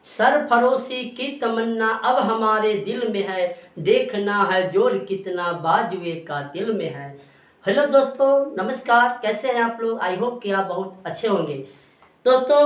सरफरोशी की तमन्ना अब हमारे दिल में है, देखना है जोर कितना बाजुए का दिल में है। हेलो दोस्तों, नमस्कार। कैसे हैं आप लोग? आई होप कि आप बहुत अच्छे होंगे। दोस्तों,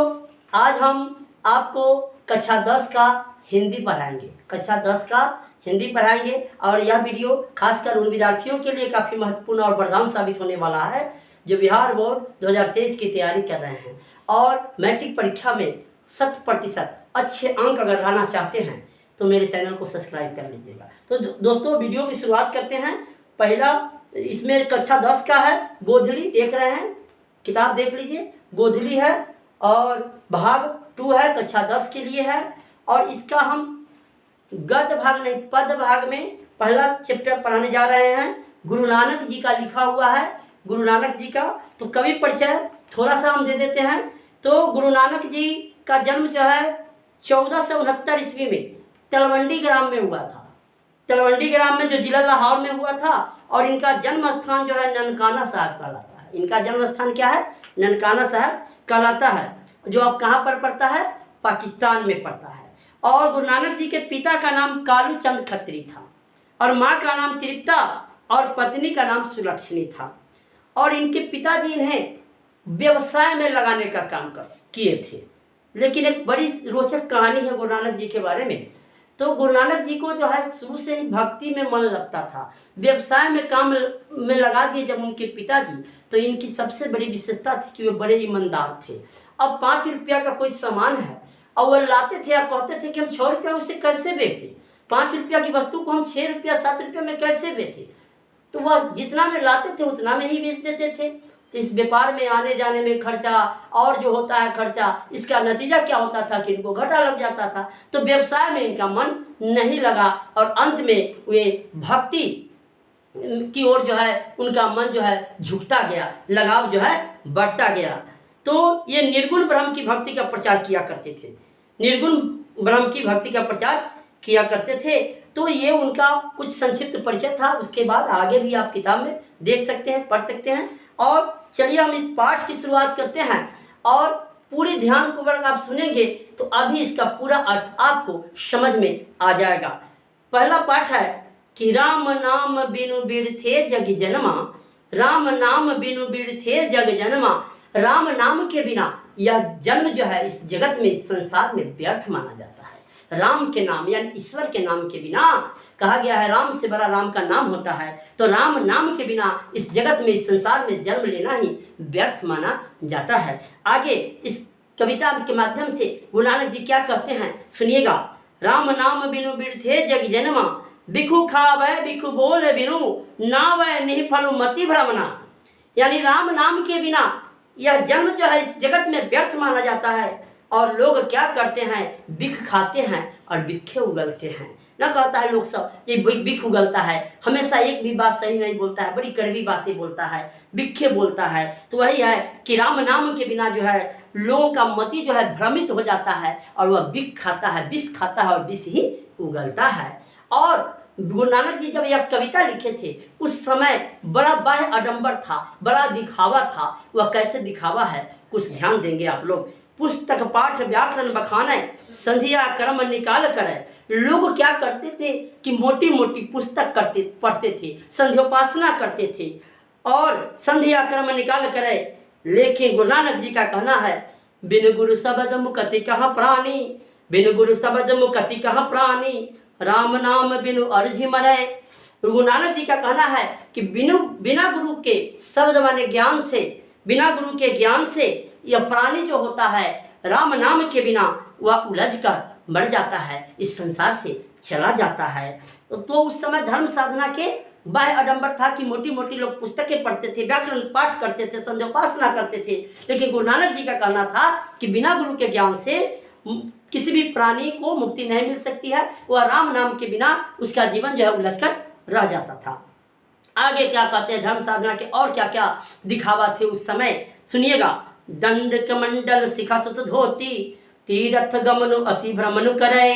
आज हम आपको कक्षा 10 का हिंदी पढ़ाएंगे। कक्षा 10 का हिंदी पढ़ाएंगे और यह वीडियो खासकर उन विद्यार्थियों के लिए काफ़ी महत्वपूर्ण और वरदान साबित होने वाला है जो बिहार बोर्ड 2023 की तैयारी कर रहे हैं और मैट्रिक परीक्षा में 100% अच्छे अंक अगर लाना चाहते हैं तो मेरे चैनल को सब्सक्राइब कर लीजिएगा। तो दोस्तों, वीडियो की शुरुआत करते हैं। पहला इसमें कक्षा 10 का है, गोधली देख रहे हैं, किताब देख लीजिए। गोधली है और भाग 2 है, कक्षा 10 के लिए है। और इसका हम गद्य भाग नहीं, पद भाग में पहला चैप्टर पढ़ाने जा रहे हैं। गुरु नानक जी का लिखा हुआ है, गुरु नानक जी का। तो कवि परिचय थोड़ा सा हम दे देते हैं। तो गुरु नानक जी का जन्म जो है 1469 ईस्वी में तलवंडी ग्राम में हुआ था। तलवंडी ग्राम में जो जिला लाहौर में हुआ था। और इनका जन्म स्थान जो है ननकाना साहब कहलाता है। इनका जन्म स्थान क्या है? ननकाना साहब कहलाता है, जो अब कहाँ पर पड़ता है? पाकिस्तान में पड़ता है। और गुरु नानक जी के पिता का नाम कालू चंद खत्री था और माँ का नाम तृप्ता और पत्नी का नाम सुलक्षणी था। और इनके पिताजी इन्हें व्यवसाय में लगाने का काम किए थे। लेकिन एक बड़ी रोचक कहानी है गुरु नानक जी के बारे में। तो गुरु नानक जी को जो है शुरू से ही भक्ति में मन लगता था। व्यवसाय में काम में लगा दिए जब उनके पिताजी, तो इनकी सबसे बड़ी विशेषता थी कि वे बड़े ईमानदार थे। अब 5 रुपया का कोई सामान है और वो लाते थे और कहते थे कि हम 6 रुपया उसे कैसे बेचें, 5 रुपया की वस्तु को हम 6 रुपया 7 रुपया में कैसे बेचें। तो वह जितना में लाते थे उतना में ही बेच देते थे। तो इस व्यापार में आने जाने में खर्चा और जो होता है खर्चा, इसका नतीजा क्या होता था कि इनको घाटा लग जाता था। तो व्यवसाय में इनका मन नहीं लगा और अंत में वे भक्ति की ओर जो है उनका मन जो है झुकता गया, लगाव जो है बढ़ता गया। तो ये निर्गुण ब्रह्म की भक्ति का प्रचार किया करते थे, निर्गुण ब्रह्म की भक्ति का प्रचार किया करते थे। तो ये उनका कुछ संक्षिप्त परिचय था। उसके बाद आगे भी आप किताब में देख सकते हैं, पढ़ सकते हैं। और चलिए हम इस पाठ की शुरुआत करते हैं और पूरी ध्यानपूर्वक आप सुनेंगे तो अभी इसका पूरा अर्थ आपको समझ में आ जाएगा। पहला पाठ है कि राम नाम बिनु बिरथे जग जन्मा, राम नाम बिनु बिरथे जग जन्मा। राम नाम के बिना यह जन्म जो है इस जगत में, इस संसार में व्यर्थ माना जाता है। राम के नाम यानी ईश्वर के नाम के बिना, कहा गया है राम से बड़ा राम का नाम होता है। तो राम नाम के बिना इस जगत में, इस संसार में जन्म लेना ही व्यर्थ माना जाता है। आगे इस कविता के माध्यम से गुरु नानक जी क्या कहते हैं सुनिएगा। राम नाम बिनु बिरथे जग जन्मा, बिखु खावे बिखु बोल बिनु, नावे नहीं फलु मति भ्रमना। यानी राम नाम के बिना यह जन्म जो है इस जगत में व्यर्थ माना जाता है। और लोग क्या करते हैं? बिख खाते हैं और बिखे उगलते हैं। ना कहता है लोग सब ये बिख उगलता है, हमेशा एक भी बात सही नहीं बोलता है, बड़ी कड़वी बातें बोलता है, बिखे बोलता है। तो वही है कि राम नाम के बिना जो है लोगों का मति जो है भ्रमित हो जाता है और वह बिख खाता है, विष खाता है और विष ही उगलता है। और गुरु नानक जी जब यह कविता लिखे थे उस समय बड़ा बाह्य आडंबर था, बड़ा दिखावा था। वह कैसे दिखावा है कुछ ध्यान देंगे आप लोग। पुस्तक पाठ व्याकरण बखाने, संध्या कर्म निकाल करे। लोग क्या करते थे कि मोटी मोटी पुस्तक पढ़ते थे, संध्योपासना करते थे और संध्या कर्म निकाल करे। लेकिन गुरु नानक जी का कहना है बिन गुरु शब्द मुकति कहाँ प्राणी, बिन गुरु शब्द मुकति कहाँ प्राणी, राम नाम बिनु अर्जी मरे। गुरु नानक जी का कहना है कि बिना गुरु के शब्द माने ज्ञान से, बिना गुरु के ज्ञान से यह प्राणी जो होता है राम नाम के बिना वह उलझ कर मर जाता है, इस संसार से चला जाता है। तो उस समय धर्म साधना के बाह्य आडंबर था कि मोटी मोटी लोग पुस्तकें पढ़ते थे, व्याकरण पाठ करते थे, संध्योपासना करते थे। लेकिन गुरु नानक जी का कहना था कि बिना गुरु के ज्ञान से किसी भी प्राणी को मुक्ति नहीं मिल सकती है। वह राम नाम के बिना उसका जीवन जो है उलझ कर रह जाता था। आगे क्या कहते हैं धर्म साधना के और क्या क्या दिखावा थे उस समय सुनिएगा। दंड कमंडल शिखा सुत धोती, तीरथ गमनु अति भ्रमनु करे,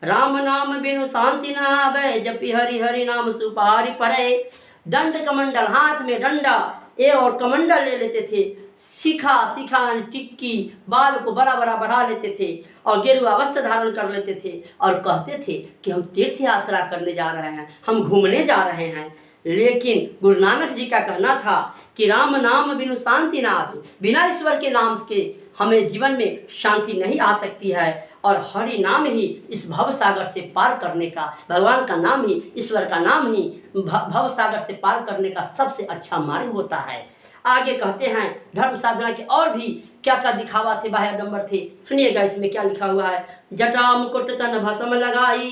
राम नाम बिनु शांति न आवे, जपि हरि हरि नाम सुपारी परे। दंड कमंडल, हाथ में डंडा, ये और कमंडल ले लेते थे, सीखा सीखा टिक्की, बाल को बड़ा बड़ा बढ़ा लेते थे और गेरुआ वस्त्र धारण कर लेते थे और कहते थे कि हम तीर्थ यात्रा करने जा रहे हैं, हम घूमने जा रहे हैं। लेकिन गुरु नानक जी का कहना था कि राम नाम बिनु शांति ना आवे, बिना ईश्वर के नाम के हमें जीवन में शांति नहीं आ सकती है। और हरि नाम ही इस भव सागर से पार करने का, भगवान का नाम ही, ईश्वर का नाम ही भव सागर से पार करने का सबसे अच्छा मार्ग होता है। आगे कहते हैं धर्म साधना के और भी क्या क्या दिखावा थे, बाह्य नंबर थे। सुनिएगा इसमें क्या लिखा हुआ है। जटा मुकुट तन भस्म लगाई,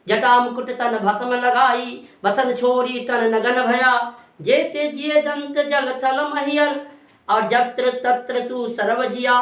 जटा मुकुट तन भस्म लगाई, बसन छोरी तन नगन भया, जेते जिये दंत जल थल महियल, और जत्र तत्र तू सर्व जिया।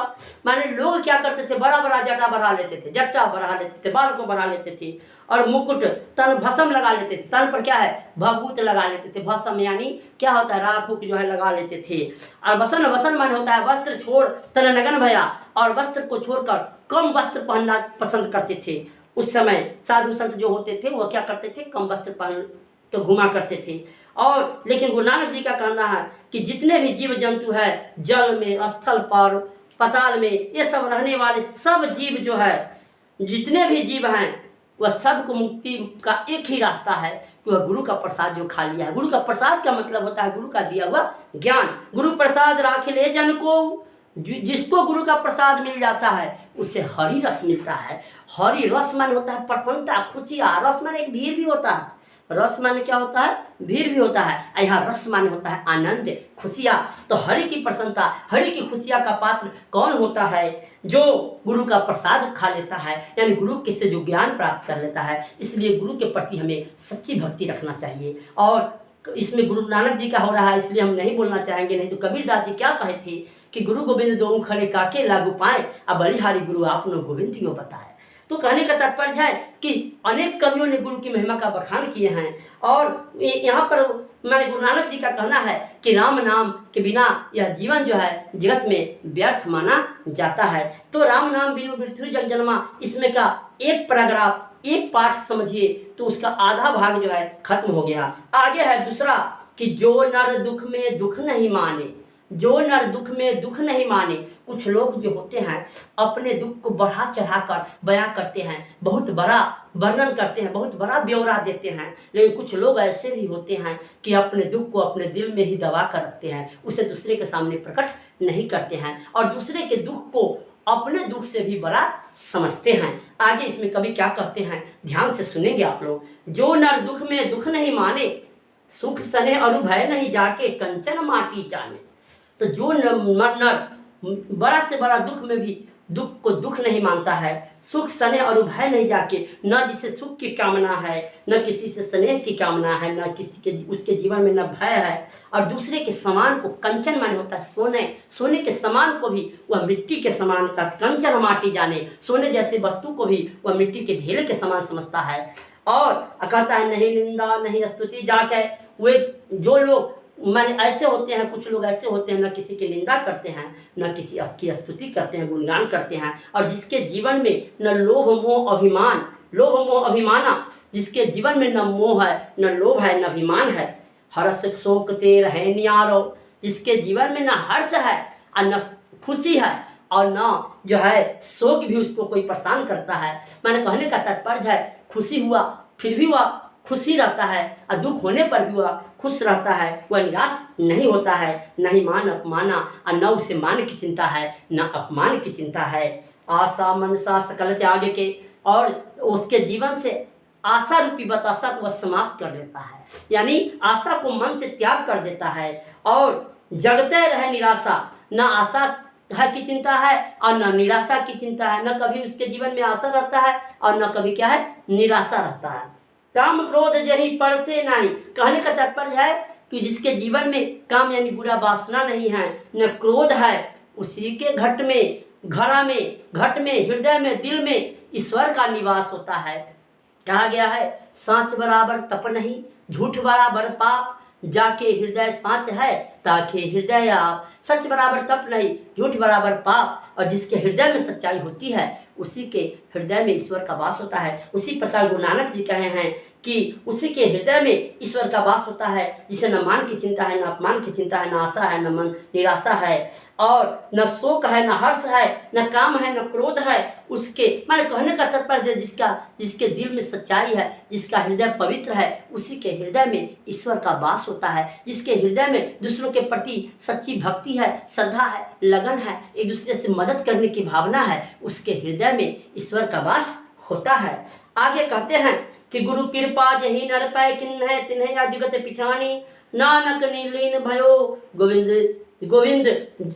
माने लोग क्या करते थे, बड़ा बड़ा जटा बढ़ा लेते थे, जट्टा बढ़ा लेते थे, बाल को बढ़ा लेते थे, और मुकुट तन भस्म लगा लेते थे। तन पर क्या है, भभूत लगा लेते थे। भस्म यानी क्या होता है, राख जो है लगा लेते थे। और वसन, वसन माने होता है वस्त्र छोड़, तन नगन भया, और वस्त्र को छोड़कर कम वस्त्र पहनना पसंद करते थे। उस समय साधु संत जो होते थे वो क्या करते थे, कम वस्त्र पहन तो घुमा करते थे। और लेकिन गुरु नानक जी का कहना है कि जितने भी जीव जंतु है, जल में, स्थल पर, पताल में, ये सब रहने वाले सब जीव जो है, जितने भी जीव हैं, वह सबको मुक्ति का एक ही रास्ता है कि वह गुरु का प्रसाद जो खा लिया है। गुरु का प्रसाद का मतलब होता है गुरु का दिया हुआ ज्ञान। गुरु प्रसाद राख ले जन को, जिसको गुरु का प्रसाद मिल जाता है उसे हरि रस मिलता है। हरि रस मान होता है प्रसन्नता, खुशियाँ। रस मान एक भीड़ भी होता है, रस माने क्या होता है, भीड़ भी होता है। यहाँ रस माने होता है आनंद, खुशियाँ। तो हरि की प्रसन्नता, हरि की खुशियाँ का पात्र कौन होता है, जो गुरु का प्रसाद खा लेता है, यानी गुरु के से जो ज्ञान प्राप्त कर लेता है। इसलिए गुरु के प्रति हमें सच्ची भक्ति रखना चाहिए। और इसमें गुरु नानक जी का हो रहा है, इसलिए हम नहीं बोलना चाहेंगे। नहीं तो कबीरदास जी क्या कहे थे कि गुरु गोविंद दो खड़े काके लागू पाए, अब बलिहारी गुरु आपनो गोविंद यो बताए। तो कहने का तात्पर्य है कि अनेक कवियों ने गुरु की महिमा का बखान किए हैं। और यहाँ पर मैंने गुरु नानक जी का कहना है कि राम नाम के बिना यह जीवन जो है जगत में व्यर्थ माना जाता है। तो राम नाम बिनु मृत्यु जग जन्मा, इसमें का एक पैराग्राफ, एक पाठ समझिए तो उसका आधा भाग जो है खत्म हो गया। आगे है दूसरा कि जो नर दुख में दुख नहीं माने, जो नर दुख में दुख नहीं माने। कुछ लोग जो होते हैं अपने दुख को बढ़ा चढ़ाकर बयां करते हैं, बहुत बड़ा वर्णन करते हैं, बहुत बड़ा ब्यौरा देते हैं। लेकिन कुछ लोग ऐसे भी होते हैं कि अपने दुख को अपने दिल में ही दबा कर रखते हैं, उसे दूसरे के सामने प्रकट नहीं करते हैं, और दूसरे के दुख को अपने दुख से भी बड़ा समझते हैं। आगे इसमें कवि क्या कहते हैं, ध्यान से सुनेंगे आप लोग। जो नर दुख में दुख नहीं माने, सुख सने और भय नहीं जाके, कंचन माटी जाने। तो जो नर बड़ा से बड़ा दुख में भी दुख को दुख नहीं मानता है, सुख स्नेह और भय नहीं जाके, न जिसे सुख की कामना है, न किसी से स्नेह की कामना है, न किसी के उसके जीवन में न भय है, और दूसरे के समान को, कंचन माने होता है सोने, सोने के समान को भी वह मिट्टी के समान का, कंचन माटी जाने, सोने जैसे वस्तु को भी वह मिट्टी के ढेले के समान समझता है। और कहता है नहीं निंदा नहीं स्तुति जाके। वे जो लोग माने ऐसे होते हैं, कुछ लोग ऐसे होते हैं, न किसी की निंदा करते हैं, न किसी की स्तुति करते हैं, गुणगान करते हैं, और जिसके जीवन में न लोभ मोह अभिमान, लोभ मोह अभिमाना, जिसके जीवन में न मोह है, न लोभ है, न अभिमान है। हर्ष शोक ते रहे न्यारो, जिसके जीवन में न हर्ष है और न खुशी है, और न जो है शोक भी उसको कोई परेशान करता है। मैंने कहने का तात्पर्य है खुशी हुआ फिर भी वह खुशी रहता है, और दुख होने पर भी वह खुश रहता है, वह निराश नहीं होता है, न ही मान अपमाना, और न उसे मान की चिंता है, न अपमान की चिंता है। आशा मनसा सकल त्याग के, और उसके जीवन से आशा रूपी बतासा को वह समाप्त कर लेता है, यानी आशा को मन से त्याग कर देता है। और जगते रहे निराशा, न आशा है की चिंता है और न निराशा की चिंता है, न कभी उसके जीवन में आशा रहता है और न कभी क्या है, निराशा रहता है। काम क्रोध यही पर से नहीं, कहने का तात्पर्य है कि जिसके जीवन में काम यानी बुरा वासना नहीं है, न क्रोध है, उसी के घट में, घड़ा में, घट में, हृदय में, दिल में ईश्वर का निवास होता है। कहा गया है सांच बराबर तप नहीं, झूठ बराबर पाप, जाके हृदय सांच है ताके हृदय आप। सच बराबर तप नहीं, झूठ बराबर पाप, और जिसके हृदय में सच्चाई होती है उसी के हृदय में ईश्वर का वास होता है। उसी प्रकार गुरु नानक जी कहे हैं कि उसी के हृदय में ईश्वर का वास होता है, जिसे न मान की चिंता है, न अपमान की चिंता है, न आशा है, न मन निराशा है, और न शोक है, न हर्ष है, न काम है, न क्रोध है। उसके माने कहने का तात्पर्य जिसके दिल में सच्चाई है, जिसका हृदय पवित्र है, उसी के हृदय में ईश्वर का वास होता है। जिसके हृदय में दूसरों के प्रति सच्ची भक्ति है, श्रद्धा है, लगन है, एक दूसरे से मदद करने की भावना है, उसके हृदय में ईश्वर का वास होता है। आगे कहते हैं कि गुरु कृपा जही नर पै किन्ह तिन्ह या जगत पिछानी, नानक नीलीन भयो गोविंद गोविंद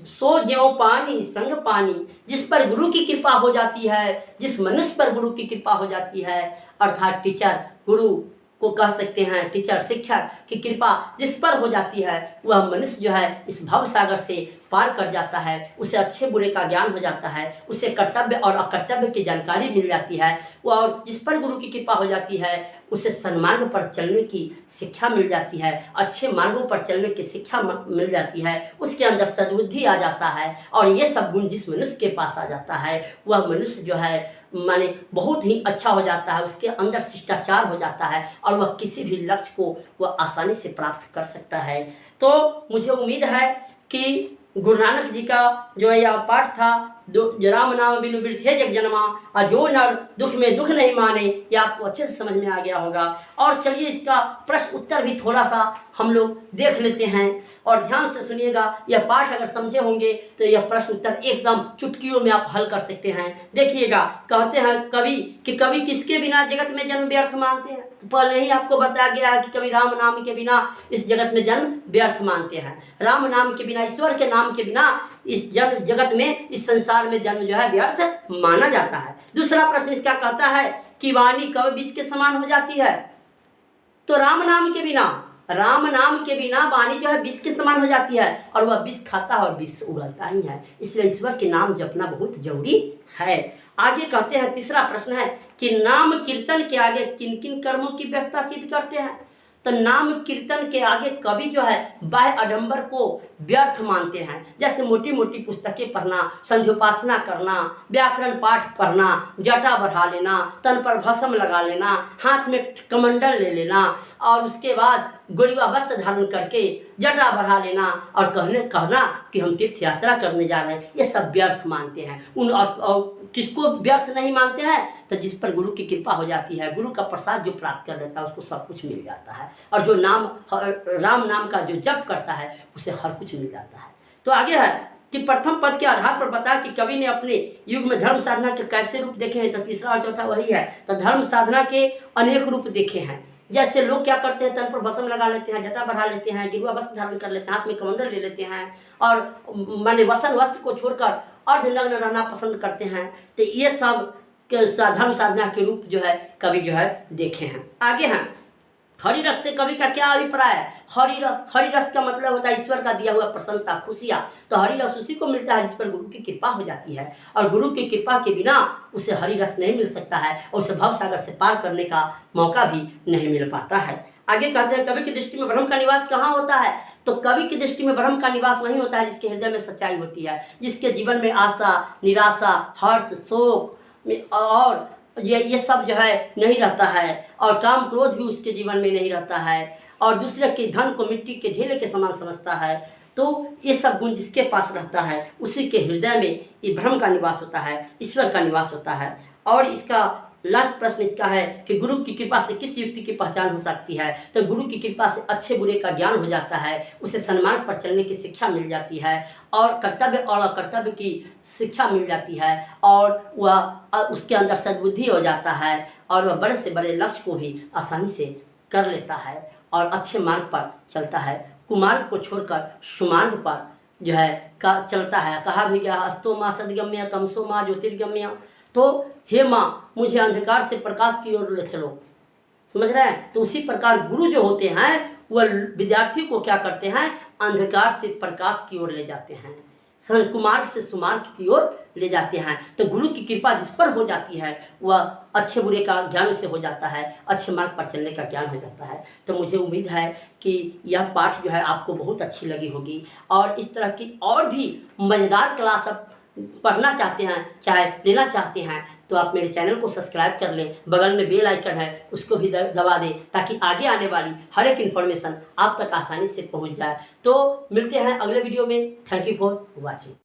सो ज्यों पानी संग पानी। जिस पर गुरु की कृपा हो जाती है, जिस मनुष्य पर गुरु की कृपा हो जाती है, अर्थात टीचर गुरु को कह सकते हैं, टीचर शिक्षक की कृपा जिस पर हो जाती है, वह मनुष्य जो है इस भव सागर से पार कर जाता है। उसे अच्छे बुरे का ज्ञान हो जाता है, उसे कर्तव्य और अकर्तव्य की जानकारी मिल जाती है, और जिस पर गुरु की कृपा हो जाती है उसे सन्मार्ग पर चलने की शिक्षा मिल जाती है, अच्छे मार्गों पर चलने की शिक्षा मिल जाती है, उसके अंदर सद्बुद्धि आ जाता है, और ये सब गुण जिस मनुष्य के पास आ जाता है वह मनुष्य जो है माने बहुत ही अच्छा हो जाता है, उसके अंदर शिष्टाचार हो जाता है, और वह किसी भी लक्ष्य को वह आसानी से प्राप्त कर सकता है। तो मुझे उम्मीद है कि गुरु नानक जी का जो है यह पाठ था, राम नाम बिनु बिरथे जग जन्मा, और जो नर दुख में दुख नहीं माने, ये आपको अच्छे से समझ में आ गया होगा। और चलिए इसका प्रश्न उत्तर भी थोड़ा सा हम लोग देख लेते हैं, और ध्यान से सुनिएगा। यह पाठ अगर समझे होंगे तो यह प्रश्न उत्तर एकदम चुटकियों में आप हल कर सकते हैं। देखिएगा, कहते हैं कवि कि कवि किसके बिना जगत में जन्म व्यर्थ मानते हैं। पहले ही आपको बताया गया है कि कवि राम नाम के बिना इस जगत में जन्म व्यर्थ मानते हैं। राम नाम के बिना, ईश्वर के नाम के बिना इस जगत में, इस संसार में जन्म जो है व्यर्थ माना जाता है। दूसरा प्रश्न इसका कहता है कि वाणी कब विष के समान हो जाती है। तो राम नाम के बिना वाणी जो है विष के समान हो जाती है, और वह विष खाता है और विष उगलता ही है। इसलिए ईश्वर के नाम जपना बहुत जरूरी है। आगे कहते हैं, तीसरा प्रश्न है कि नाम कीर्तन के आगे किन किन कर्मों की व्यर्थता सिद्ध करते हैं। तो नाम कीर्तन के आगे कवि जो है बाह्य आडंबर को व्यर्थ मानते हैं। जैसे मोटी मोटी पुस्तकें पढ़ना, संध्योपासना करना, व्याकरण पाठ पढ़ना, जटा बढ़ा लेना, तन पर भस्म लगा लेना, हाथ में कमंडल ले लेना, और उसके बाद गोरिवा वस्त्र धारण करके जटा बढ़ा लेना, और कहना कि हम तीर्थ यात्रा करने जा रहे हैं, ये सब व्यर्थ मानते हैं। और किसको व्यर्थ नहीं मानते हैं? तो जिस पर गुरु की कृपा हो जाती है, गुरु का प्रसाद जो प्राप्त कर लेता है उसको सब कुछ मिल जाता है, और जो राम नाम का जो जप करता है उसे हर कुछ मिल जाता है। तो आगे है कि प्रथम पद के आधार पर बता कि कवि ने अपने युग में धर्म साधना के कैसे रूप देखे हैं। तो तीसरा और चौथा वही है। तो धर्म साधना के अनेक रूप देखे हैं। जैसे लोग क्या करते हैं, तन पर भस्म लगा लेते हैं, जटा बढ़ा लेते हैं, गिरुआ वस्त्र धारण कर लेते हैं, हाथ में कमंडल ले लेते हैं, और माने वसन वस्त्र को छोड़कर अर्धनग्न रहना पसंद करते हैं। तो ये सब धर्म साधना के रूप जो है कवि जो है देखे हैं। आगे हैं, हरिरस से कवि का क्या अभिप्राय है। हरिरस का मतलब होता है ईश्वर का दिया हुआ प्रसन्नता, खुशियाँ। तो हरिरस उसी को मिलता है जिस पर गुरु की कृपा हो जाती है, और गुरु की कृपा के बिना उसे हरिरस नहीं मिल सकता है, और उसे भव सागर से पार करने का मौका भी नहीं मिल पाता है। आगे कहते हैं, कवि की दृष्टि में ब्रह्म का निवास कहाँ होता है। तो कवि की दृष्टि में ब्रह्म का निवास वही होता है जिसके हृदय में सच्चाई होती है, जिसके जीवन में आशा, निराशा, हर्ष, शोक और ये सब जो है नहीं रहता है, और काम क्रोध भी उसके जीवन में नहीं रहता है, और दूसरे के धन को मिट्टी के ढेले के समान समझता है। तो ये सब गुण जिसके पास रहता है उसी के हृदय में ये ब्रह्म का निवास होता है, ईश्वर का निवास होता है। और इसका लास्ट प्रश्न इसका है कि गुरु की कृपा से किस युक्ति की पहचान हो सकती है। तो गुरु की कृपा से अच्छे बुरे का ज्ञान हो जाता है, उसे सन्मार्ग पर चलने की शिक्षा मिल जाती है, और कर्तव्य और अकर्तव्य की शिक्षा मिल जाती है, और वह उसके अंदर सद्बुद्धि हो जाता है, और वह बड़े से बड़े लक्ष्य को भी आसानी से कर लेता है और अच्छे मार्ग पर चलता है। कुमार्ग को छोड़कर सुमार्ग पर जो है चलता है। कहा भी गया, अस्तो माँ सदगम्य तमसो माँ ज्योतिर्गम्य। तो हे माँ, मुझे अंधकार से प्रकाश की ओर ले चलो। समझ रहे हैं। तो उसी प्रकार गुरु जो होते हैं वह विद्यार्थी को क्या करते हैं, अंधकार से प्रकाश की ओर ले जाते हैं, कुमार्ग से सुमार्ग की ओर ले जाते हैं। तो गुरु की कृपा जिस पर हो जाती है वह अच्छे बुरे का ज्ञान से हो जाता है, अच्छे मार्ग पर चलने का ज्ञान हो जाता है। तो मुझे उम्मीद है कि यह पाठ जो है आपको बहुत अच्छी लगी होगी, और इस तरह की और भी मज़ेदार क्लास अब पढ़ना चाहते हैं, चाहे लेना चाहते हैं, तो आप मेरे चैनल को सब्सक्राइब कर लें। बगल में बेल आइकन है, उसको भी दबा दें, ताकि आगे आने वाली हर एक इन्फॉर्मेशन आप तक आसानी से पहुंच जाए। तो मिलते हैं अगले वीडियो में। Thank you for watching.